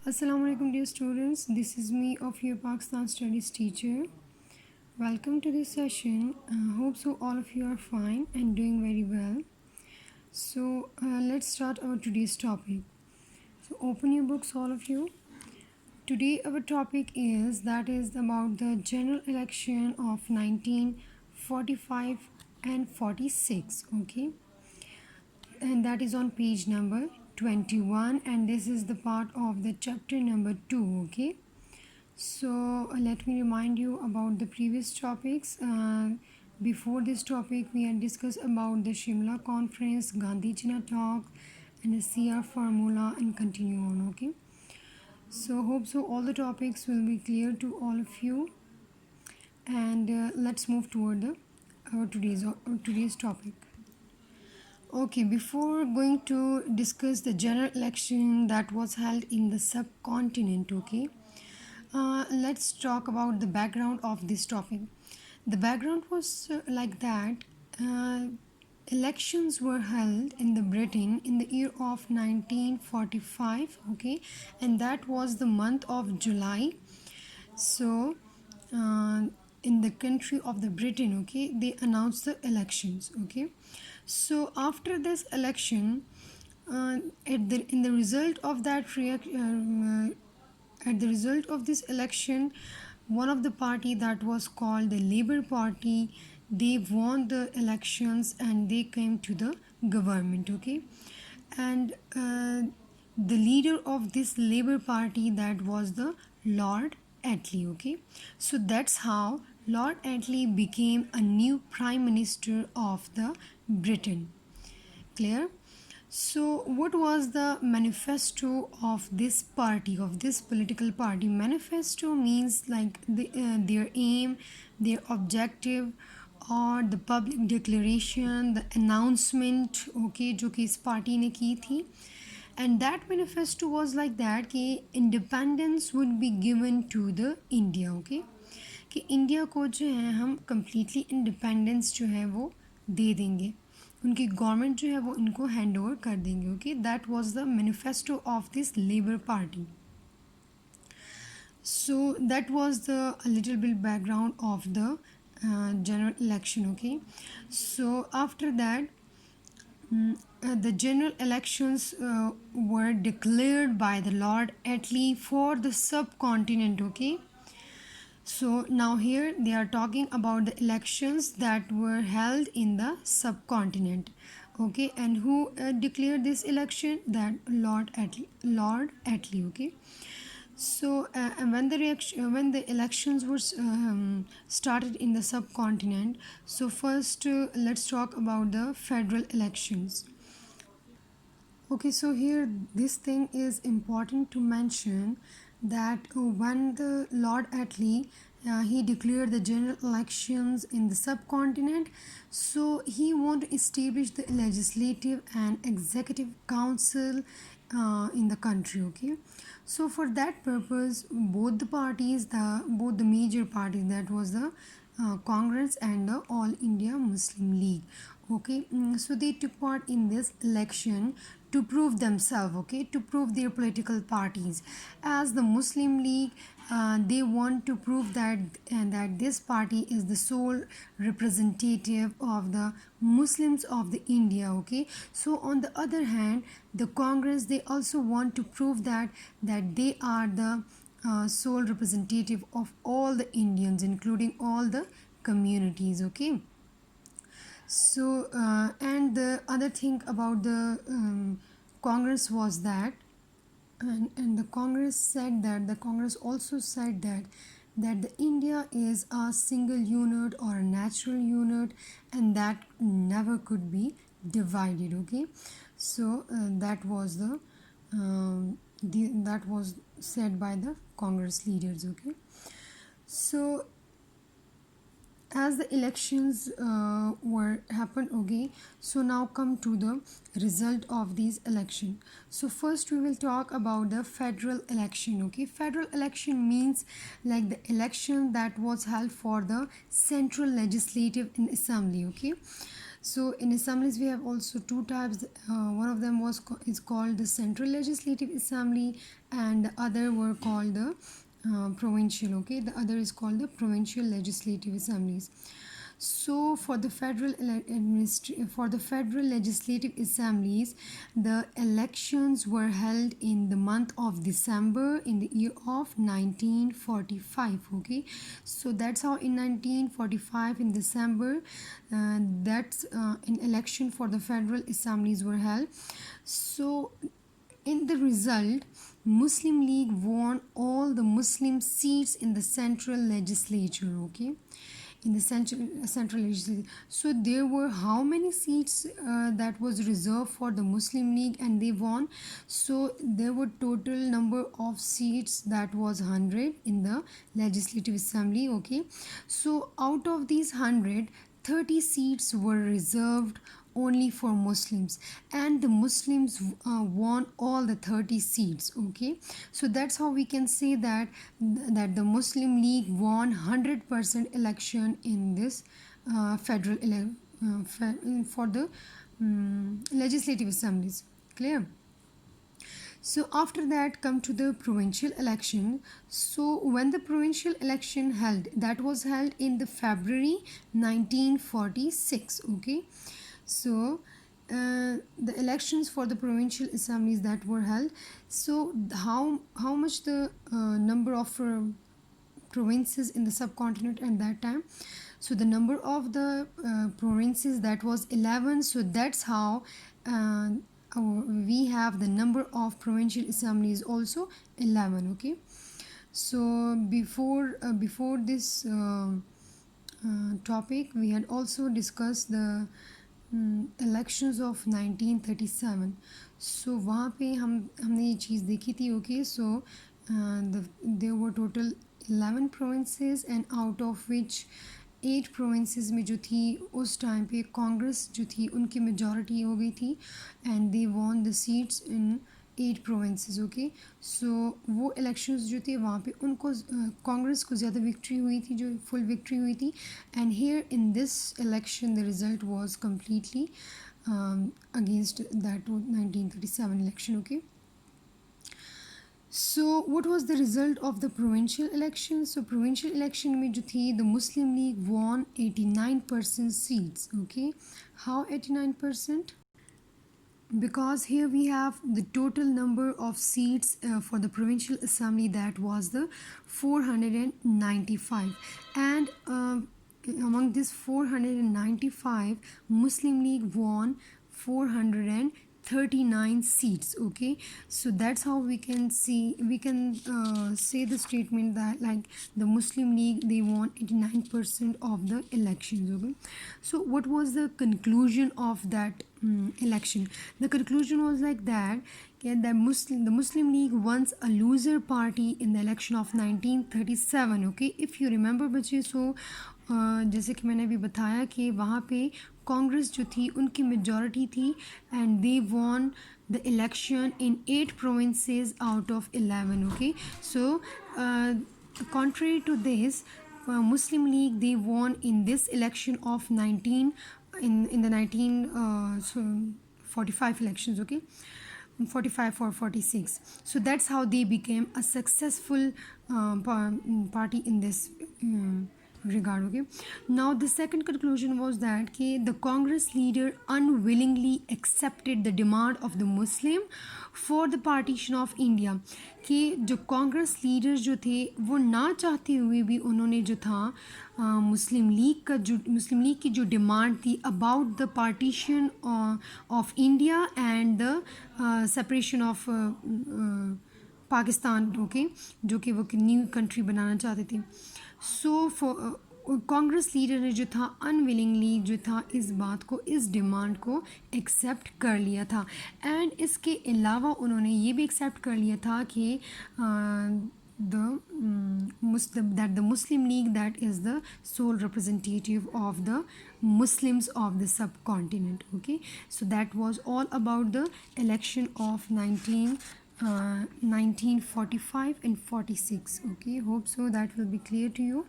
Assalamualaikum dear students, this is me of your Pakistan Studies teacher. Welcome to this session. Hope so all of you are fine and doing very well. Let's start our today's topic. So open your books all of you. Today our topic is about the general election of 1945 and 46, okay? And that is on page number 21, and this is the part of the chapter number 2, okay? So let me remind you about the previous topics. Before this topic, we had discussed about the Shimla conference, Gandhi China talk, and the CR formula, and continue on. Okay. So hope so all the topics will be clear to all of you. And let's move toward today's topic. Okay, before going to discuss the general election that was held in the subcontinent, okay, let's talk about the background of this topic. The background was like that. Uh, Elections were held in the Britain in the year of 1945, okay, and that was the month of July. So, in the country of the Britain, okay, they announced the elections, okay. So after this election, in the result of that at the result of this election, one of the party that was called the Labour Party, they won the elections and they came to the government, okay. And the leader of this Labour Party, that was the Lord Attlee, okay. So that's how Lord Attlee became a new prime minister of the Britain. Clear? So what was the manifesto of this party, of this political party? Manifesto means like their aim, their objective, और the public declaration, the announcement, okay, जो कि इस party ने की थी. And that manifesto was like that कि independence would be given to the India, okay, कि India को जो है हम कम्प्लीटली इंडिपेंडेंस जो है वो दे देंगे, उनकी गवर्नमेंट जो है वो इनको हैंड ओवर कर देंगे, okay. That was the manifesto of this labour party. So that was the a little bit background of the general election, okay. So after that, the general elections were declared by the Lord Attlee for the subcontinent, okay. So now here they are talking about the elections that were held in the subcontinent, okay. And who declared this election? That Lord Attlee, okay. So when the elections were started in the subcontinent, so first let's talk about the federal elections. Okay, so here this thing is important to mention that when the Lord Attlee he declared the general elections in the subcontinent, so he wanted to establish the legislative and executive council in the country, okay. So for that purpose, both the major parties, that was the Congress and the All India Muslim League, okay. So they took part in this election to prove themselves, okay, to prove their political parties. As the Muslim League, they want to prove that this party is the sole representative of the Muslims of the India, okay. So on the other hand, the Congress, they also want to prove that they are the sole representative of all the Indians, including all the communities, okay. So and the other thing about the Congress was that, and the Congress also said that the India is a single unit or a natural unit, and that never could be divided, okay. So that was that was said by the Congress leaders, okay. So as the elections were happened, okay, so now come to the result of these election. So first we will talk about the federal election, okay. Federal election means like the election that was held for the central legislative assembly, okay. So in assemblies we have also two types. One of them is called the Central Legislative Assembly, and the other were called the provincial. Okay, the other is called the Provincial Legislative Assemblies. So for the for the federal legislative assemblies, the elections were held in the month of December in the year of 1945. Okay, so that's how in 1945 in December, that's an election for the federal assemblies were held. So in the result, Muslim League won all the Muslim seats in the central legislature. Okay, in the central legislature. So there were how many seats that was reserved for the Muslim League, and they won. So there were total number of seats that was 100 in the legislative assembly. Okay, so out of these 100, 30 seats were reserved only for Muslims, and the Muslims won all the 30 seats. Okay, so that's how we can say that the Muslim League won 100% election in this federal for the legislative assemblies. Clear? So after that come to the provincial election. So when the provincial election held, that was held in the February 1946. Okay, so the elections for the provincial assemblies that were held. So how much the number of provinces in the subcontinent at that time? So the number of the provinces, that was 11. So that's how we have the number of provincial assemblies also 11. Okay, so before this topic, we had also discussed the elections of 1937. So वहाँ पे हमने ये चीज़ देखी थी. Okay, so there were total 11 provinces, and out of which 8 provinces में जो थी उस टाइम पे कांग्रेस जो थी उनकी मेजॉरिटी हो गई थी, and they won the seats in 8 provinces. Okay, so वो elections जो थे वहाँ पे उनको कांग्रेस को ज़्यादा victory हुई थी, जो full victory हुई थी. And here in this election the result was completely against that 1937 election. Okay, so what was the result of the provincial election? So provincial election में जो थी, the Muslim League won 89% seats. Okay, how 89%? Because here we have the total number of seats for the provincial assembly, that was the 495, and among this 495, Muslim League won 439 seats. Okay, so that's how we can say the statement that like the Muslim League, they won 89% of the elections. Okay, so what was the conclusion of that election? The conclusion was like that the Muslim League once a loser party in the election of 1937. Okay, if you remember बच्चे, so जैसे कि मैंने अभी बताया कि वहाँ पे कांग्रेस जो थी उनकी मेजॉरिटी थी, and they won the election in 8 provinces out of 11. Okay, so contrary to this, Muslim League, they won in this election of 19 in the 1945 elections. Okay, 45 or 46. So that's how they became a successful party in this regard. Okay, now the second conclusion was that the Congress leader unwillingly accepted the demand of the Muslim for the partition of India. कि जो Congress leaders जो थे वो ना चाहते हुए भी उन्होंने जो था मुस्लिम लीग की जो डिमांड थी about the partition of India and the separation of Pakistan. Okay, जो कि वो न्यू कंट्री बनाना चाहते थे. सो कांग्रेस लीडर ने जो था अनविलिंगली जो था इस बात को, इस डिमांड को एक्सेप्ट कर लिया था. एंड इसके अलावा उन्होंने ये भी एक्सेप्ट कर लिया था कि the Muslim League, that is the sole representative of the Muslims of the subcontinent. Okay, so that was all about the election of 1945 and 46. Okay, hope so that will be clear to you.